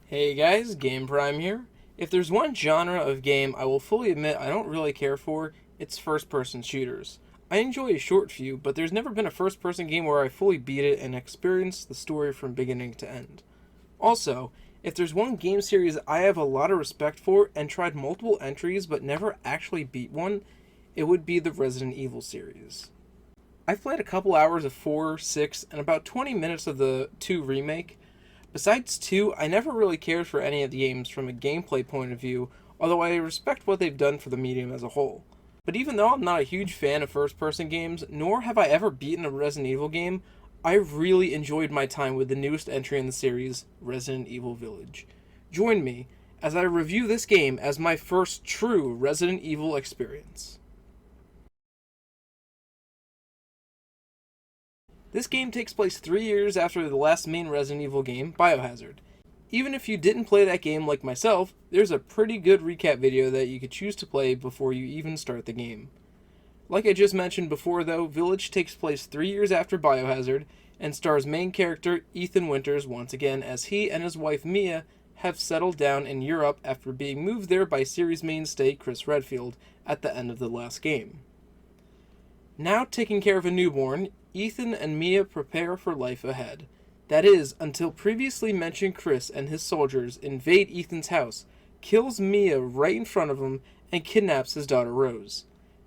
Hey guys, Game Prime here. If there's one genre of game I will fully admit I don't really care for, it's first-person shooters. I enjoy a short few, but there's never been a first-person game where I fully beat it and experienced the story from beginning to end. Also, if there's one game series I have a lot of respect for and tried multiple entries but never actually beat one, it would be the Resident Evil series. I've played a couple hours of 4, 6, and about 20 minutes of the 2 remake. Besides 2, I never really cared for any of the games from a gameplay point of view, although I respect what they've done for the medium as a whole. But even though I'm not a huge fan of first person games, nor have I ever beaten a Resident Evil game, I really enjoyed my time with the newest entry in the series, Resident Evil Village. Join me as I review this game as my first true Resident Evil experience. This game takes place 3 years after the last main Resident Evil game, Biohazard. Even if you didn't play that game like myself, there's a pretty good recap video that you could choose to play before you even start the game. Like I just mentioned before though, Village takes place 3 years after Biohazard, and stars main character Ethan Winters once again as he and his wife Mia have settled down in Europe after being moved there by series mainstay Chris Redfield at the end of the last game. Now taking care of a newborn, Ethan and Mia prepare for life ahead. That is, until previously mentioned Chris and his soldiers invade Ethan's house, kills Mia right in front of him, and kidnaps his daughter Rose.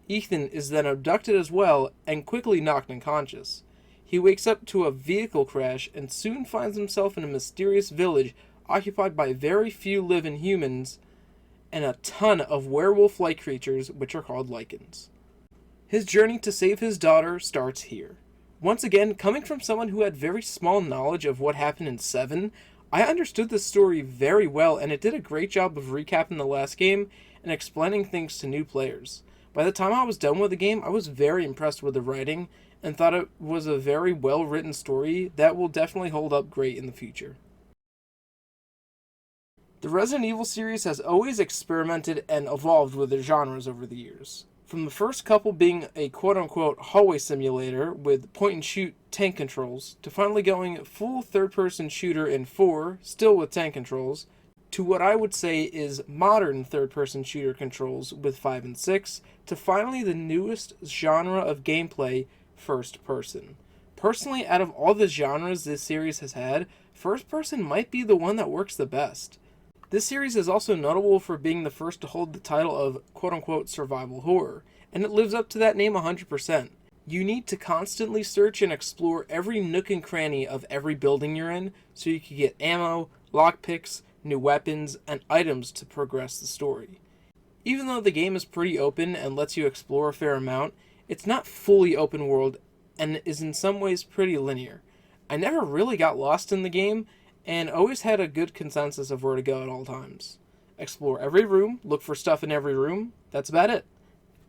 Ethan is then abducted as well and quickly knocked unconscious. He wakes up to a vehicle crash and soon finds himself in a mysterious village occupied by very few living humans and a ton of werewolf-like creatures which are called Lycans. His journey to save his daughter starts here. Once again, coming from someone who had very small knowledge of what happened in 7, I understood this story very well and it did a great job of recapping the last game and explaining things to new players. By the time I was done with the game, I was very impressed with the writing and thought it was a very well written story that will definitely hold up great in the future. The Resident Evil series has always experimented and evolved with their genres over the years. From the first couple being a quote-unquote hallway simulator with point-and-shoot tank controls, to finally going full third-person shooter in 4, still with tank controls, to what I would say is modern third-person shooter controls with 5 and 6, to finally the newest genre of gameplay, first-person. Personally, out of all the genres this series has had, first-person might be the one that works the best. This series is also notable for being the first to hold the title of quote-unquote survival horror, and it lives up to that name 100%. You need to constantly search and explore every nook and cranny of every building you're in so you can get ammo, lockpicks, new weapons, and items to progress the story. Even though the game is pretty open and lets you explore a fair amount, it's not fully open world and is in some ways pretty linear. I never really got lost in the game, and always had a good consensus of where to go at all times. Explore every room, look for stuff in every room, that's about it.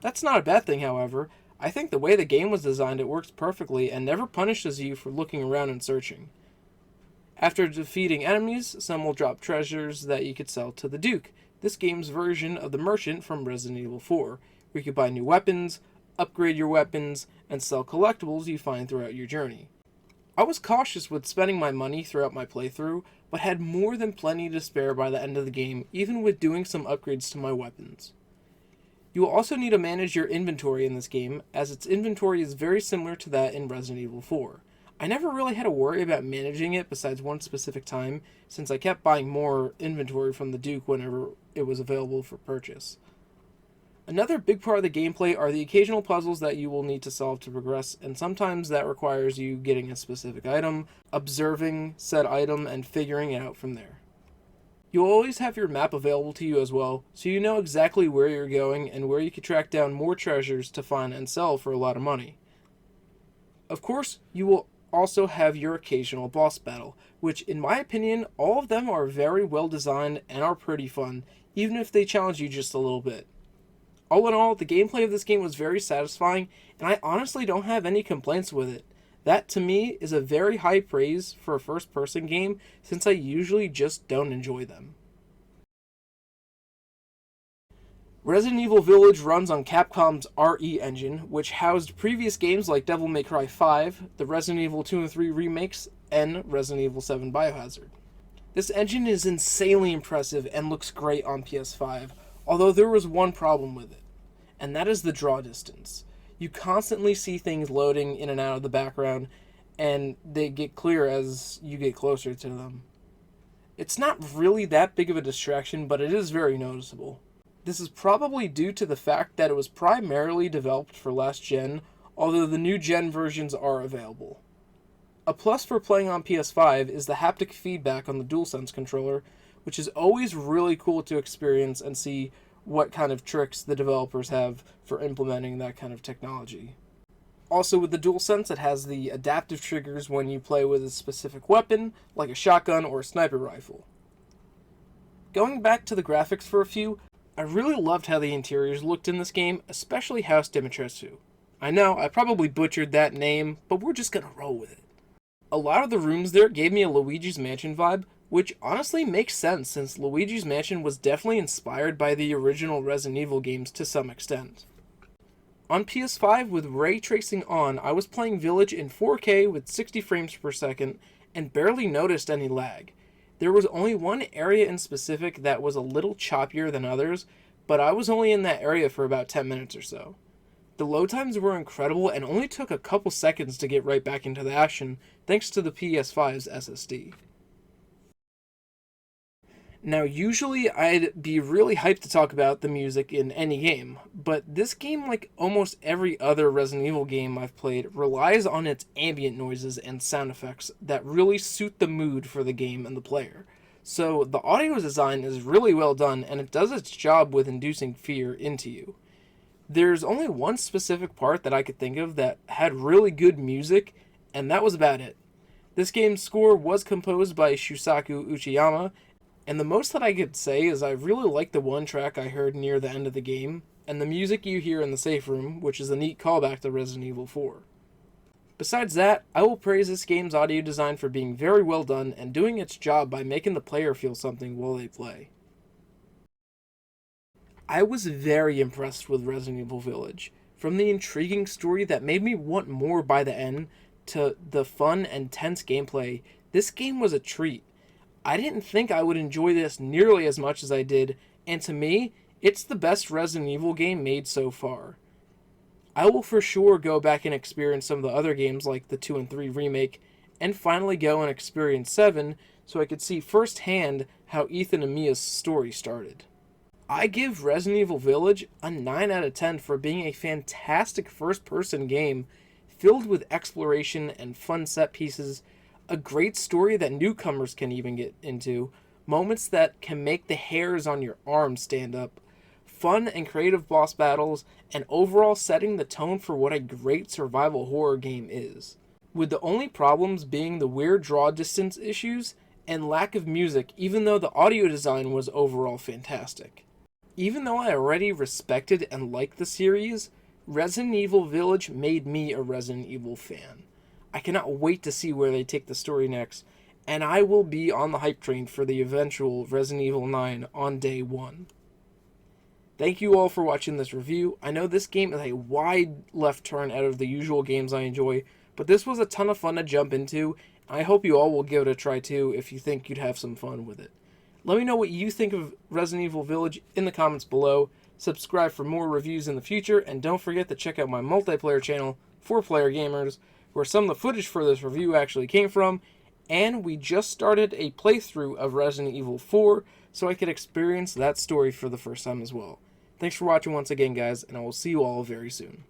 That's not a bad thing, however. I think the way the game was designed, it works perfectly and never punishes you for looking around and searching. After defeating enemies, some will drop treasures that you could sell to the Duke, this game's version of the merchant from Resident Evil 4, where you could buy new weapons, upgrade your weapons, and sell collectibles you find throughout your journey. I was cautious with spending my money throughout my playthrough, but had more than plenty to spare by the end of the game, even with doing some upgrades to my weapons. You will also need to manage your inventory in this game, as its inventory is very similar to that in Resident Evil 4. I never really had to worry about managing it besides one specific time, since I kept buying more inventory from the Duke whenever it was available for purchase. Another big part of the gameplay are the occasional puzzles that you will need to solve to progress, and sometimes that requires you getting a specific item, observing said item, and figuring it out from there. You'll always have your map available to you as well, so you know exactly where you're going and where you can track down more treasures to find and sell for a lot of money. Of course, you will also have your occasional boss battle, which in my opinion, all of them are very well designed and are pretty fun, even if they challenge you just a little bit. All in all, the gameplay of this game was very satisfying, and I honestly don't have any complaints with it. That, to me, is a very high praise for a first-person game, since I usually just don't enjoy them. Resident Evil Village runs on Capcom's RE engine, which housed previous games like Devil May Cry 5, the Resident Evil 2 and 3 remakes, and Resident Evil 7 Biohazard. This engine is insanely impressive and looks great on PS5, although there was one problem with it, and that is the draw distance. You constantly see things loading in and out of the background, and they get clear as you get closer to them. It's not really that big of a distraction, but it is very noticeable. This is probably due to the fact that it was primarily developed for last gen, although the new gen versions are available. A plus for playing on PS5 is the haptic feedback on the DualSense controller, which is always really cool to experience and see what kind of tricks the developers have for implementing that kind of technology. Also, with the DualSense, it has the adaptive triggers when you play with a specific weapon, like a shotgun or a sniper rifle. Going back to the graphics for a few, I really loved how the interiors looked in this game, especially House Dimitrescu. I know, I probably butchered that name, but we're just gonna roll with it. A lot of the rooms there gave me a Luigi's Mansion vibe, which honestly makes sense since Luigi's Mansion was definitely inspired by the original Resident Evil games to some extent. On PS5 with ray tracing on, I was playing Village in 4K with 60 frames per second and barely noticed any lag. There was only one area in specific that was a little choppier than others, but I was only in that area for about 10 minutes or so. The load times were incredible and only took a couple seconds to get right back into the action, thanks to the PS5's SSD. Now, usually I'd be really hyped to talk about the music in any game, but this game, like almost every other Resident Evil game I've played, relies on its ambient noises and sound effects that really suit the mood for the game and the player. So the audio design is really well done, and it does its job with inducing fear into you. There's only one specific part that I could think of that had really good music, and that was about it. This game's score was composed by Shusaku Uchiyama, and the most that I could say is I really liked the one track I heard near the end of the game, and the music you hear in the safe room, which is a neat callback to Resident Evil 4. Besides that, I will praise this game's audio design for being very well done and doing its job by making the player feel something while they play. I was very impressed with Resident Evil Village. From the intriguing story that made me want more by the end, to the fun and tense gameplay, this game was a treat. I didn't think I would enjoy this nearly as much as I did, and to me, it's the best Resident Evil game made so far. I will for sure go back and experience some of the other games like the 2 and 3 remake, and finally go and experience 7 so I could see firsthand how Ethan and Mia's story started. I give Resident Evil Village a 9 out of 10 for being a fantastic first-person game filled with exploration and fun set pieces, a great story that newcomers can even get into, moments that can make the hairs on your arms stand up, fun and creative boss battles, and overall setting the tone for what a great survival horror game is. With the only problems being the weird draw distance issues and lack of music, even though the audio design was overall fantastic. Even though I already respected and liked the series, Resident Evil Village made me a Resident Evil fan. I cannot wait to see where they take the story next, and I will be on the hype train for the eventual Resident Evil 9 on day 1. Thank you all for watching this review. I know this game is a wide left turn out of the usual games I enjoy, but this was a ton of fun to jump into. I hope you all will give it a try too if you think you'd have some fun with it. Let me know what you think of Resident Evil Village in the comments below. Subscribe for more reviews in the future, and don't forget to check out my multiplayer channel, 4Player Gamers, where some of the footage for this review actually came from, and we just started a playthrough of Resident Evil 4, so I could experience that story for the first time as well. Thanks for watching once again, guys, and I will see you all very soon.